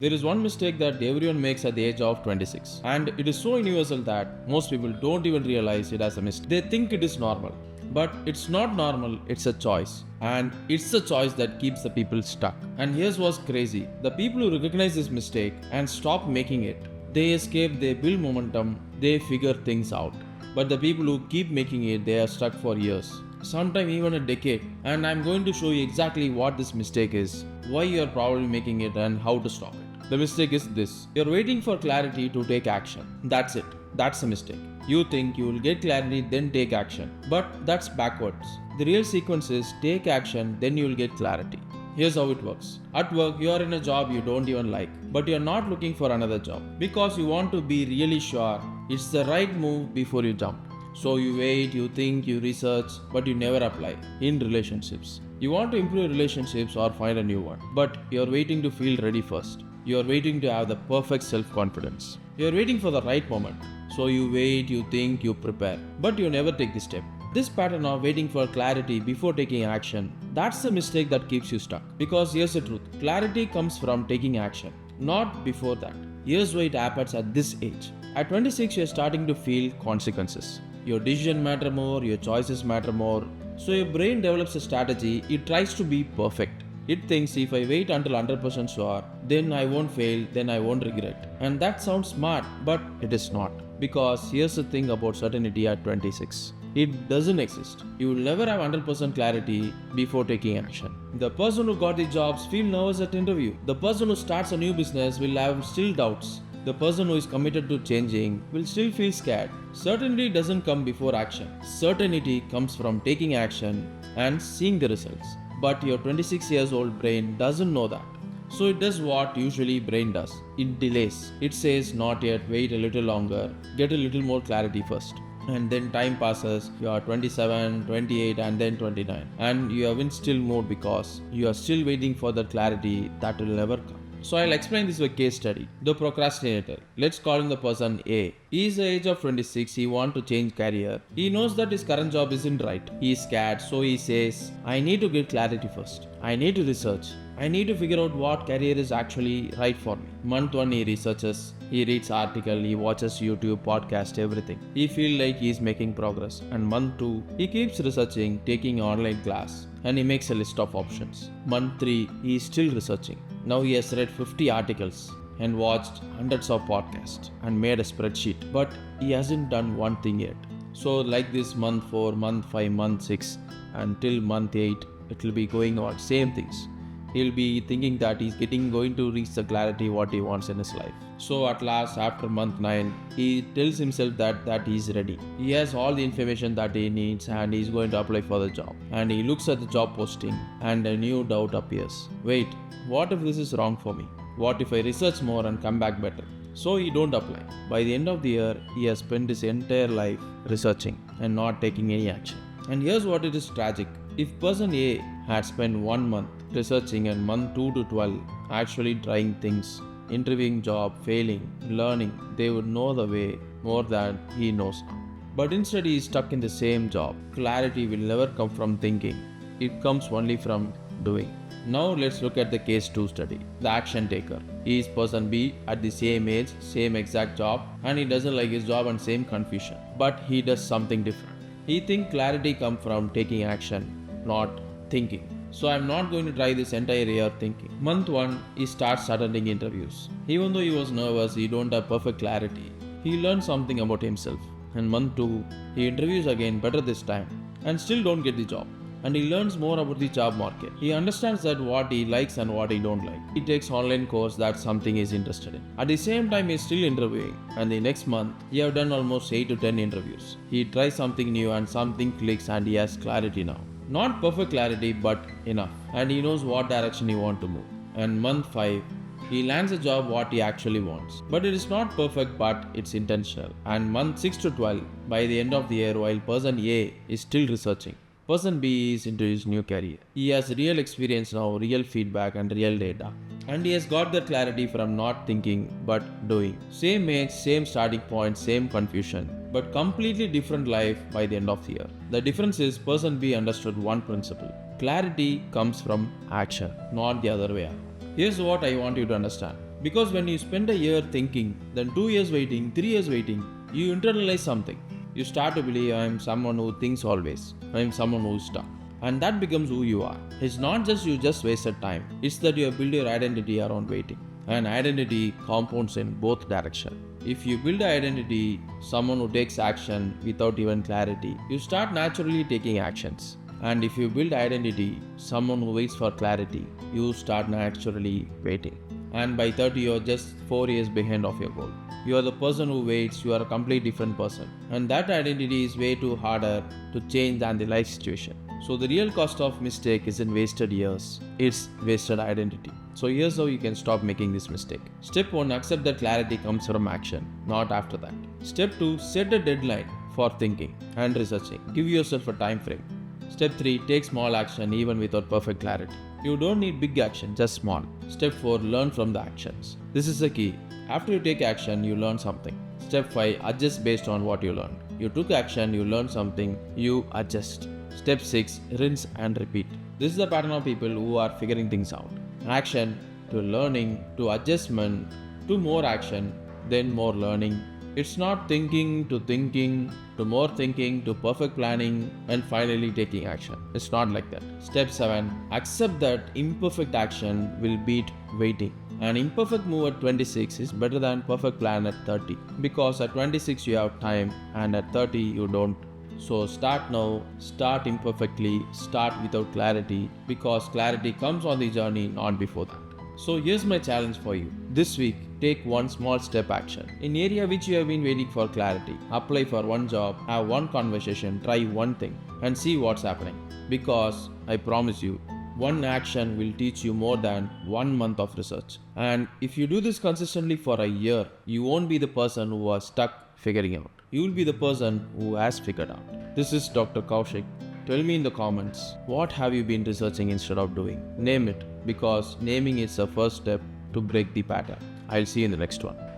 There is one mistake that everyone makes at the age of 26, and it is so universal that most people don't even realize it as a mistake. They think it is normal, but it's not normal, it's a choice. And it's a choice that keeps the people stuck. And here's what's crazy, the people who recognize this mistake and stop making it, they escape, they build momentum, they figure things out. But the people who keep making it, they are stuck for years, sometime even a decade. And I'm going to show you exactly what this mistake is, why you're probably making it, and how to stop it. The mistake is this: you're waiting for clarity to take action. That's it. That's a mistake. You think you will get clarity, then take action. But that's backwards. The real sequence is take action, then you will get clarity. Here's how it works. At work, you are in a job you don't even like, but you're not looking for another job because you want to be really sure it's the right move before you jump. So you wait, you think, you research, but you never apply. In relationships, you want to improve relationships or find a new one, but you're waiting to feel ready first. You're waiting to have the perfect self-confidence. You're waiting for the right moment. So you wait, you think, you prepare, but you never take the step. This pattern of waiting for clarity before taking action, that's the mistake that keeps you stuck. Because here's the truth, clarity comes from taking action, not before that. Here's why it happens at this age. At 26, you're starting to feel consequences. Your decisions matter more, your choices matter more. So your brain develops a strategy, it tries to be perfect. It thinks if I wait until 100% sure, then I won't fail, then I won't regret. And that sounds smart, but it is not. Because here's the thing about certainty at 26. It doesn't exist. You will never have 100% clarity before taking action. The person who got the jobs feel nervous at interview. The person who starts a new business will have still doubts. The person who is committed to changing will still feel scared. Certainty doesn't come before action. Certainty comes from taking action and seeing the results. But your 26 years old brain doesn't know that. So it does what usually brain does. It delays. It says not yet, wait a little longer, get a little more clarity first. And then time passes, you are 27, 28 and then 29. And you are in still mode because you are still waiting for the clarity that will never come. So I'll explain this with a case study. The procrastinator. Let's call him the person A. He is the age of 26, he wants to change career. He knows that his current job isn't right. He is scared, so he says, I need to get clarity first. I need to research. I need to figure out what career is actually right for me. Month 1 he researches, he reads article, he watches YouTube, podcast, everything. He feels like he is making progress. And month 2, he keeps researching, taking online class, and he makes a list of options. Month 3, he is still researching. Now he has read 50 articles and watched hundreds of podcasts and made a spreadsheet, but he hasn't done one thing yet. So like this, month 4, month 5, month 6 until month 8, it will be going on same things. He'll be thinking that he's going to reach the clarity what he wants in his life. So at last, after month 9, he tells himself that he's ready. He has all the information that he needs and he's going to apply for the job. And he looks at the job posting and a new doubt appears. Wait, what if this is wrong for me? What if I research more and come back better? So he don't apply. By the end of the year, he has spent his entire life researching and not taking any action. And here's what it is tragic. If person A had spent 1 month researching and month 2 to 12 actually trying things, interviewing job, failing, learning, they would know the way more than he knows now. But instead he is stuck in the same job. Clarity will never come from thinking. It comes only from doing. Now let's look at the case 2 study. The action taker. He is person B at the same age, same exact job, and he doesn't like his job and same confusion. But he does something different. He thinks clarity comes from taking action, not thinking. So I'm not going to try this entire year thinking. Month 1, he starts attending interviews. Even though he was nervous, he don't have perfect clarity. He learned something about himself. And month 2, he interviews again, better this time, and still don't get the job. And he learns more about the job market. He understands that what he likes and what he don't like. He takes online course that's something he's interested in. At the same time, he's still interviewing. And the next month, he have done almost 8 to 10 interviews. He tries something new and something clicks and he has clarity now. Not perfect clarity, but enough. And he knows what direction he wants to move. And month 5, he lands a job what he actually wants. But it is not perfect, but it's intentional. And month 6 to 12, by the end of the year, while person A is still researching, person B is into his new career. He has real experience now, real feedback and real data. And he has got that clarity from not thinking but doing. Same age, same starting point, same confusion, but completely different life by the end of the year. The difference is person B understood one principle. Clarity comes from action, not the other way around. Here's what I want you to understand. Because when you spend a year thinking, then 2 years waiting, 3 years waiting, you internalize something. You start to believe I am someone who thinks always. I am someone who is stuck. And that becomes who you are. It's not just you just wasted time. It's that you have built your identity around waiting. And identity compounds in both directions. If you build an identity, someone who takes action without even clarity, you start naturally taking actions. And if you build identity, someone who waits for clarity, you start naturally waiting. And by 30, you are just 4 years behind of your goal. You are the person who waits, you are a completely different person. And that identity is way too harder to change than the life situation. So the real cost of mistake isn't wasted years, it's wasted identity. So here's how you can stop making this mistake. Step 1, accept that clarity comes from action, not after that. Step 2, set a deadline for thinking and researching. Give yourself a time frame. Step 3, take small action even without perfect clarity. You don't need big action, just small. Step 4, learn from the actions. This is the key. After you take action, you learn something. Step 5, adjust based on what you learned. You took action, you learned something, you adjust. Step 6, rinse and repeat. This is the pattern of people who are figuring things out. Action to learning to adjustment to more action, then more learning. It's not thinking to more thinking to perfect planning and finally taking action. It's not like that. Step 7, accept that imperfect action will beat waiting. An imperfect move at 26 is better than perfect plan at 30 because at 26 you have time and at 30 you don't. So start now, start imperfectly, start without clarity because clarity comes on the journey, not before that. So here's my challenge for you. This week, take one small step action. In area which you have been waiting for clarity, apply for one job, have one conversation, try one thing and see what's happening. Because I promise you, one action will teach you more than 1 month of research. And if you do this consistently for a year, you won't be the person who was stuck figuring out. You will be the person who has figured out. This is Dr. Kaushik. Tell me in the comments, what have you been researching instead of doing? Name it, because naming is the first step to break the pattern. I'll see you in the next one.